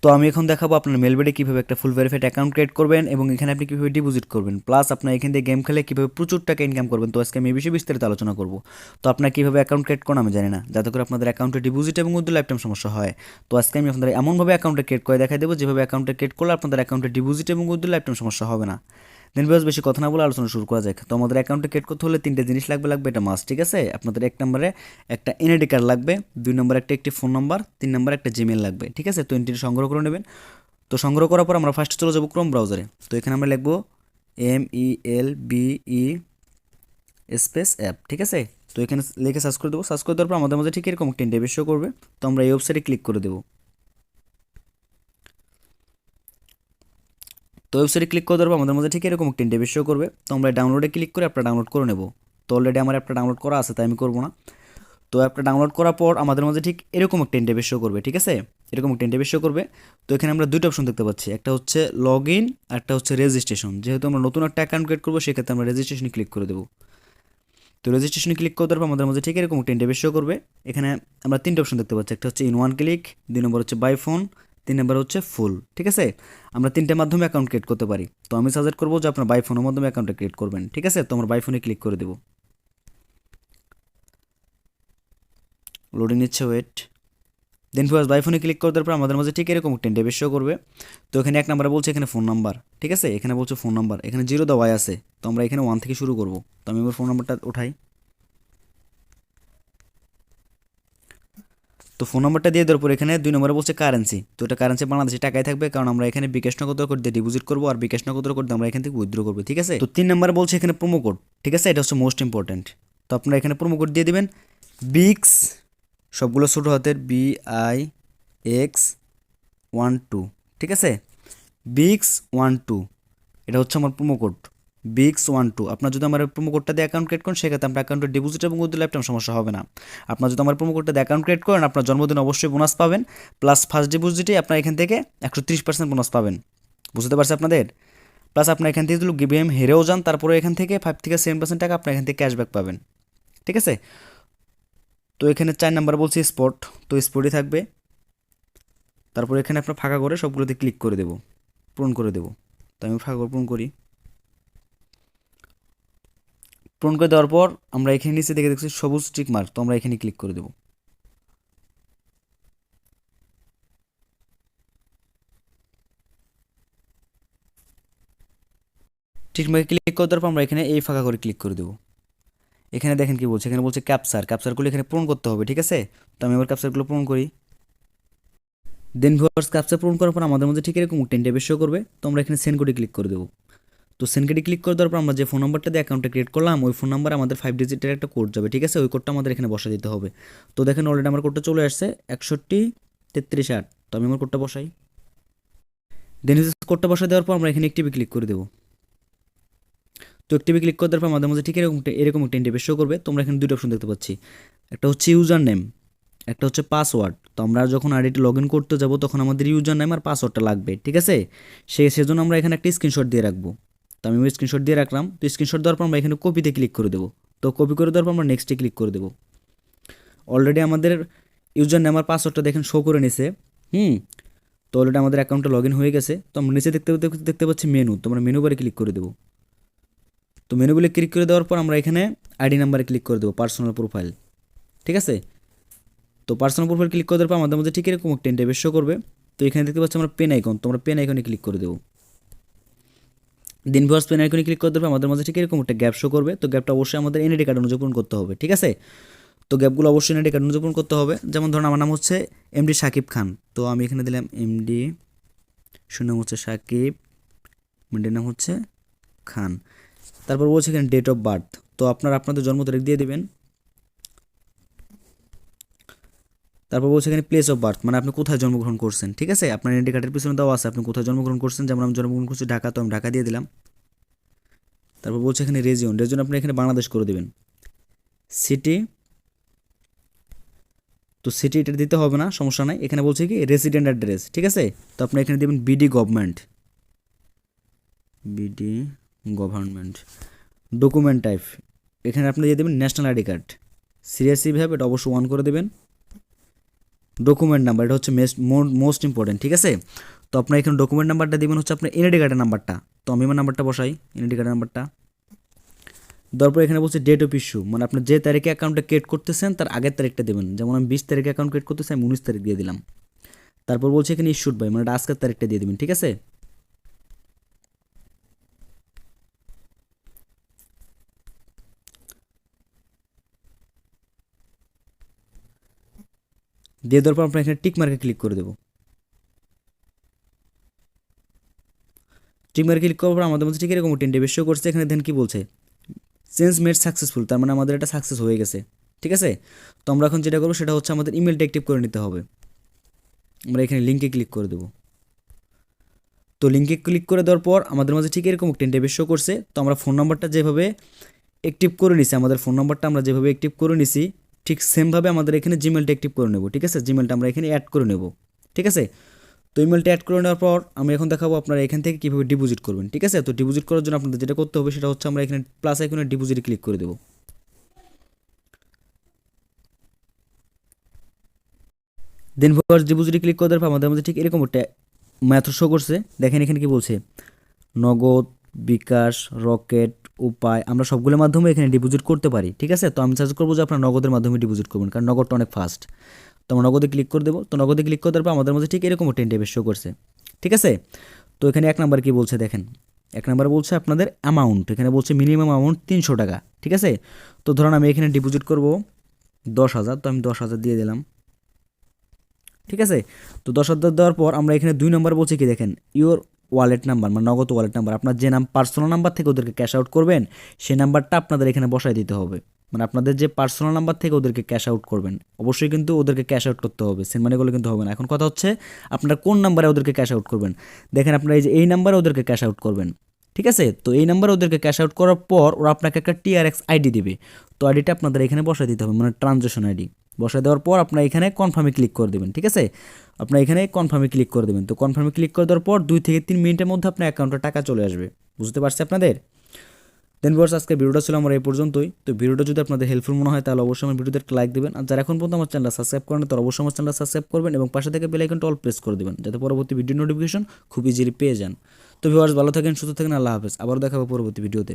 তো আমি এখন দেখাবো আপনার মেলবেডে কীভাবে একটা ফুল ভেরিফাইড অ্যাকাউন্ট ক্রিয়েট করবেন এবং এখানে আপনি কীভাবে ডিপোজিট করবেন, প্লাস আপনার এখান থেকে গেম খেলে কীভাবে প্রচুর টাকা ইনকাম করবেন। তো আজকে আমি এই বিষয়ে বিস্তারিত আলোচনা করবো। তো আপনার কীভাবে অ্যাকাউন্ট ক্রিয়েট করেন আমি জানি না, যাতে করে আপনাদের অ্যাকাউন্টে ডিপোজিট এবং উইথড্র লাইফ টাইম সমস্যা হয়। তো আজকে আমি আপনাদের এমনভাবে অ্যাকাউন্টে ক্রিয়েট করে দেখাই দেবো যেভাবে অ্যাকাউন্টে ক্রিয়েট করলে আপনাদের অ্যাকাউন্টে ডিপোজিট এবং উইথড্র লাইফ টাইম সমস্যা হবে না। দেন বিকজ বেশি কথা না বলে আলোচনা শুরু করা যাক। তো আমাদের অ্যাকাউন্টে ক্রিয়েট করতে হলে তিনটে জিনিস লাগবে এটা মাস্ট, ঠিক আছে। আপনাদের 1 নম্বরে একটা এনআইডি কার্ড লাগবে, 2 নম্বরে একটা ফোন নাম্বার, 3 নম্বরে একটা জিমেল লাগবে, ঠিক আছে। তো এনটি সংগ্রহ করে নেবেন। তো সংগ্রহ করার পর আমরা ফার্স্ট চলে যাব ক্রোম ব্রাউজারে। তো এখানে আমরা লিখব MELBE স্পেস অ্যাপ, ঠিক আছে। তো এখানে লিখে সার্চ করে দেবো। সার্চ করে দেওয়ার পর আমাদের মাঝে ঠিক এরকম একটা ইন্টারফেস শো করবে। তো আমরা এই ওয়েবসাইটে ক্লিক করে দেবো। তো ওয়েবসাইটে ক্লিক করে দেওয়ার পর আমাদের মাঝে ঠিক এরকম একটা ইন্টারফেস শো করবে। তো আমরা ডাউনলোডে ক্লিক করে অ্যাপটা ডাউনলোড করে নেব। তো অলরেডি আমার অ্যাপটা ডাউনলোড করা আছে, তাই আমি করবো না। তো অ্যাপটা ডাউনলোড করার পর আমাদের মাঝে ঠিক এরকম একটা ইন্টারফেস শো করবে, ঠিক আছে। এরকম একটা ইন্টারফেস শো করবে। তো এখানে আমরা দুটো অপশন দেখতে পাচ্ছি, একটা হচ্ছে লগ ইন আর একটা হচ্ছে রেজিস্ট্রেশন। যেহেতু আমরা নতুন একটা অ্যাকাউন্ট ক্রিয়েট করবো, সেক্ষেত্রে আমরা রেজিস্ট্রেশনে ক্লিক করে দেবো। তো রেজিস্ট্রেশনে ক্লিক করে দেওয়ার পর আমাদের মধ্যে ঠিক এরকম একটা ইন্টারফেস শো করবে। এখানে আমরা তিনটে অপশন দেখতে পাচ্ছি, একটা হচ্ছে ইন ওয়ান ক্লিক, 2 নম্বর হচ্ছে বাই ফোন, 3 নম্বর হচ্ছে ফুল, ঠিক আছে। আমরা তিনটের মাধ্যমে অ্যাকাউন্ট ক্রিয়েট করতে পারি। তো আমি সাজেস্ট করবো যে আপনার বাই ফোনের মাধ্যমে অ্যাকাউন্টটা ক্রিয়েট করবেন, ঠিক আছে। তো আমরা বাই ফোনে ক্লিক করে দেবো। লোডিং নিচ্ছে, ওয়েট। দেন ফার্স্ট বাই ফোনে ক্লিক করে দেওয়ার পর আমাদের মাঝে ঠিক এরকম একটা ইন্টারফেস শো করবে। তো এখানে 1 নম্বরে বলছে এখানে ফোন নাম্বার, ঠিক আছে। এখানে বলছে ফোন নাম্বার, এখানে 0 দেওয়া আছে। তো আমরা এখানে 1 থেকে শুরু করব। তো আমি আমার ফোন নাম্বারটা উঠাই। তো ফোন নাম্বারটা দিয়ে দেওয়ার পর এখানে 2 নম্বরে বলছে কারেন্সি। তো এটা কারেন্সি বাংলাদেশি টাকায় থাকবে, কারণ আমরা এখানে বিকাশ নগদ করে দিয়ে ডিপোজিট করবো আর বিকাশ নগদ করে আমরা এখান থেকে উইথড্র করবো, ঠিক আছে। তো 3 নম্বরে বলছে এখানে প্রোমো কোড, ঠিক আছে। এটা হচ্ছে মোস্ট ইম্পর্টেন্ট। তো আপনারা এখানে প্রোমো কোড দিয়ে দিবেন বিক্স, সবগুলো ছোটো হাতের BIX12, ঠিক আছে। BIX12, এটা হচ্ছে আমার প্রোমো কোড BIX12। আপনার যদি আমার প্রোমো কোডটা দিয়ে অ্যাকাউন্ট ক্রিয়েট করেন, সেক্ষেত্রে আপনার অ্যাকাউন্টে ডিপোজিট এবং উইথড্র লাইফ টাইম সমস্যা হবে না। আপনার যদি আমার প্রোমো কোডটা দিয়ে অ্যাকাউন্ট ক্রিয়েট করেন, আপনার জন্মদিন অবশ্যই বোনাস পাবেন, প্লাস ফার্স্ট ডিপোজিটে আপনার এখান থেকে 130% বোনাস পাবেন। বুঝতে পারছি আপনাদের। প্লাস আপনার এখান থেকে যদি গেম হেরেও যান, তারপরে এখান থেকে 5 থেকে 7% টাকা আপনার এখান থেকে ক্যাশব্যাক পাবেন, ঠিক আছে। তো এখানে 4 নাম্বার বলছি স্পট, তো স্পটই থাকবে। তারপর এখানে আপনার ফাঁকা করে সবগুলোতে ক্লিক করে দেবো, পূরণ করে দেবো। তো আমি ফাঁকা করে পূরণ করি। পূরণ করে দেওয়ার পর আমরা এখানে নিচে দেখে দেখছি সবুজ টিক মার্ক, তো আমরা এখানে ক্লিক করে দেবো। টিক মার্কে ক্লিক করে দেওয়ার পর আমরা এখানে এই ফাঁকা করে ক্লিক করে দেবো। এখানে দেখেন কি বলছে, এখানে বলছে ক্যাপচারগুলো এখানে পূরণ করতে হবে, ঠিক আছে। তো আমি আবার ক্যাপচারগুলো পূরণ করি। দেন ভিউয়ার্স ক্যাপচার পূরণ করার পর আমাদের মধ্যে ঠিক এরকম 10 টাইপের শো করবে। তো আমরা এখানে সেন্ড কোডে ক্লিক করে দেবো। তো সেন্ড কোডে ক্লিক করে দেওয়ার পর আমরা যে ফোন নাম্বারটা দিয়ে অ্যাকাউন্টটা ক্রিয়েট করলাম, ওই ফোন নাম্বারে আমাদের 5 ডিজিটের একটা কোড যাবে, ঠিক আছে। ওই কোডটা আমাদের এখানে বসা দিতে হবে। তো দেখেন অলরেডি আমার কোডটা চলে আসছে 613368। তো আমি আমার কোডটা বসাই। দেন কোডটা বসা দেওয়ার পর আমরা এখানে একটিভি ক্লিক করে দেবো। তো একটিভি ক্লিক করে দেওয়ার পর আমাদের মধ্যে ঠিক এরকম একটা ইন্টারফেস শো করবে। তোমরা এখানে দুটো অপশন দেখতে পাচ্ছি, একটা হচ্ছে ইউজার নেম, একটা হচ্ছে পাসওয়ার্ড। তো আমরা যখন আইডিটি লগ ইন করতে যাব, তখন আমাদের ইউজার নেম আর পাসওয়ার্ডটা লাগবে, ঠিক আছে। সেজন্য আমরা এখানে একটা স্ক্রিনশট দিয়ে রাখবো। তো আমি ওই স্ক্রিনশট দিয়ে রাখলাম। তো স্ক্রিনশট দেওয়ার পর আমরা এখানে কপিতে ক্লিক করে দেবো। তো কপি করে দেওয়ার পর আমরা নেক্সটে ক্লিক করে দেবো। অলরেডি আমাদের ইউজার নেম আর পাসওয়ার্ডটা দেখেন শো করে নিছে। তো অলরেডি আমাদের অ্যাকাউন্টটা লগ ইন হয়ে গেছে। তো আমরা নিচে দেখতে পাচ্ছি মেনু, তো আমরা মেনু বারে ক্লিক করে দেবো। তো মেনু বলে ক্লিক করে দেওয়ার পর আমরা এখানে আইডি নাম্বারে ক্লিক করে দেবো, পার্সোনাল প্রোফাইল, ঠিক আছে। তো পার্সোনাল প্রোফাইল ক্লিক করে দেওয়ার পর আমাদের মধ্যে ঠিক এরকম একটা ইন্টারফেস শো করবে। তো এখানে দেখতে পাচ্ছি আমরা পেন আইকন, তো আমরা পেন আইকনে ক্লিক করে দেবো। দিন ভিউয়ার্স পেন আইকনে ক্লিক করে দেওয়ার পর আমাদের মধ্যে ঠিক এরকম একটা গ্যাপ শো করবে। তো গ্যাপটা অবশ্যই আমাদের এনআইডি কার্ড অনুযায়ী পূরণ করতে হবে, ঠিক আছে। তো গ্যাপগুলো অবশ্যই এনআইডি কার্ড অনুযায়ী পূরণ করতে হবে। যেমন ধরুন আমার নাম হচ্ছে MD সাকিব খান, তো আমি এখানে দিলাম MD, নাম হচ্ছে সাকিব, মিডির নাম হচ্ছে খান। তারপর বলছে এখানে ডেট অফ বার্থ, তো আপনাদের জন্ম তারিখ দিয়ে দেবেন। তারপর বলছে এখানে প্লেস অফ বার্থ, মানে আপনি কোথায় জন্মগ্রহণ করছেন, ঠিক আছে। আপনার আইডেন্টি কার্ডের পিছনে দেওয়া আছে আপনি কোথায় জন্মগ্রহণ করছেন। যেমন আমি জন্মগ্রহণ করছি ঢাকা, তো আমি ঢাকা দিয়ে দিলাম। তারপর বলছে এখানে রেজিয়ন আপনি এখানে বাংলাদেশ করে দেবেন। সিটি, তো সিটি এটা দিতে হবে না, সমস্যা নাই। এখানে বলছে কি রেসিডেন্ট অ্যাড্রেস, ঠিক আছে। তো আপনি এখানে দেবেন বিডি গভর্নমেন্ট। ডকুমেন্ট টাইপ এখানে আপনি দিয়ে দেবেন ন্যাশনাল আইডি কার্ড। সিরিয়াসলি ভাবে এটা অবশ্যই অন করে দেবেন। ডকুমেন্ট নাম্বার, এটা হচ্ছে মোস্ট ইম্পর্টেন্ট, ঠিক আছে। তো আপনার এখানে ডকুমেন্ট নাম্বারটা দিবেন হচ্ছে আপনার এনআইডি কার্ডের নাম্বারটা। তো আমি আমার নাম্বারটা বসাই, এনআইডি কার্ডের নাম্বারটা। তারপর এখানে বলছে ডেট অফ ইস্যু, মানে আপনি যে তারিখে অ্যাকাউন্টটা ক্রিয়েট করতেছেন তার আগের তারিখটা দেবেন। যেমন আমি 20 তারিখে অ্যাকাউন্ট ক্রিয়েট করতেছি, আমি 19 তারিখ দিয়ে দিলাম। তারপর বলছে এখানে ইস্যুড বাই, মানে এটা আজকের তারিখটা দিয়ে দেবেন, ঠিক আছে। দিয়ে দেওয়ার পর আপনার এখানে টিক মার্কে ক্লিক করে দেবো। টিক মার্কে ক্লিক করার পর আমাদের মধ্যে ঠিক এরকম 10 ডে শো করছে। এখানে দেন কি বলছে, চেঞ্জ মেড সাকসেসফুল, তার মানে আমাদের এটা সাকসেস হয়ে গেছে, ঠিক আছে। তো আমরা এখন যেটা করবো সেটা হচ্ছে আমাদের ইমেলটা অ্যাক্টিভ করে নিতে হবে। আমরা এখানে লিঙ্কে ক্লিক করে দেবো। তো লিঙ্কে ক্লিক করে দেওয়ার পর আমাদের মাঝে ঠিক এরকম 10 ডে শো করছে। তো আমরা ফোন নাম্বারটা যেভাবে অ্যাক্টিভ করে নিছি, আমাদের ফোন নাম্বারটা আমরা যেভাবে অ্যাক্টিভ করে নিছি ঠিক সেমভাবে আমাদের এখানে জিমেলটা অ্যাক্টিভ করে নেব, ঠিক আছে। জিমেলটা আমরা এখানে অ্যাড করে নেব, ঠিক আছে। তো ইমেলটা অ্যাড করে নেওয়ার পর আমি এখন দেখাবো আপনারা এখান থেকে কীভাবে ডিপোজিট করবেন, ঠিক আছে। তো ডিপোজিট করার জন্য আপনাদের যেটা করতে হবে সেটা হচ্ছে আমরা এখানে প্লাস আইকনে ডিপোজিটে ক্লিক করে দেবো। দেন ভিউয়ার্স ডিপোজিটে ক্লিক করে দেওয়ার পর আমাদের মধ্যে ঠিক এরকম একটা ম্যাথড শো করছে। দেখেন এখানে কি বলছে, নগদ, বিকাশ, রকেট, উপায়, আমরা সবগুলোর মাধ্যমে এখানে ডিপোজিট করতে পারি, ঠিক আছে। তো আমি সাজেস্ট করবো যে আপনার নগদের মাধ্যমে ডিপোজিট করবেন, কারণ নগদটা অনেক ফাস্ট। তো আমরা নগদে ক্লিক করে দেবো। তো নগদে ক্লিক করে দেওয়ার পর আমাদের মধ্যে ঠিক এরকম 10 টাইপের শো করছে, ঠিক আছে। তো এখানে এক নাম্বার কি বলছে দেখেন, এক নাম্বার বলছে আপনাদের অ্যামাউন্ট, এখানে বলছে মিনিমাম অ্যামাউন্ট 300 টাকা, ঠিক আছে। তো ধরুন আমি এখানে ডিপোজিট করব 10,000, তো আমি 10,000 দিয়ে দিলাম, ঠিক আছে। তো 10,000 দেওয়ার পর আমরা এখানে 2 নম্বর বলছি কি দেখেন, ইওর ওয়ালেট নাম্বার, মানে নগদ ওয়ালেট নাম্বার, আপনার যে পার্সোনাল নাম্বার থেকে ওদেরকে ক্যাশ আউট করবেন সেই নাম্বারটা আপনাদের এখানে বসায় দিতে হবে। মানে আপনাদের যে পার্সোনাল নাম্বার থেকে ওদেরকে ক্যাশ আউট করবেন, অবশ্যই কিন্তু ওদেরকে ক্যাশ আউট করতে হবে, সেন্ড মানি করলে কিন্তু হবে না। এখন কথা হচ্ছে আপনারা কোন নাম্বারে ওদেরকে ক্যাশ আউট করবেন। দেখেন আপনারা এই যে এই নাম্বারে ওদেরকে ক্যাশ আউট করবেন, ঠিক আছে। তো এই নাম্বারে ওদেরকে ক্যাশ আউট করার পর ওরা আপনাকে একটা টিআরএক্স আইডি দিবে। তো আইডিটা আপনাদের এখানে বসায় দিতে হবে, মানে ট্রানজ্যাকশন আইডি বসায় দেওয়ার পর আপনার এখানে কনফার্মে ক্লিক করে দেবেন, ঠিক আছে। আপনার এখানে কনফার্মে ক্লিক করে দেবেন। তো কনফার্মে ক্লিক করে দেওয়ার পর 2 থেকে 3 মিনিটের মধ্যে আপনার অ্যাকাউন্টে টাকা চলে আসবে, বুঝতে পারছি আপনাদের। দেন ভিউয়ার্স আজকে ভিডিওটা ছিল আমার এই পর্যন্তই। তো ভিডিওটা যদি আপনাদের হেল্পফুল মনে হয় তাহলে অবশ্যই আমার ভিডিওতে একটা লাইক দেবেন, আর যারা এখন পর্যন্ত আমার চ্যানেলটা সাবস্ক্রাইব করেন তারা অবশ্যই আমার চ্যানেলটা সাবস্ক্রাইব করবেন এবং পাশে থেকে বেল আইকনটা অল প্রেস করে দেবেন, যাতে পরবর্তী ভিডিও নোটিফিকেশন খুব ইজিলি পেয়ে যান। তো ভিউয়ার্স ভালো থাকেন, সুস্থ থাকেন, আল্লাহ হাফেজ। আবারও দেখা হবে পরবর্তী ভিডিওতে।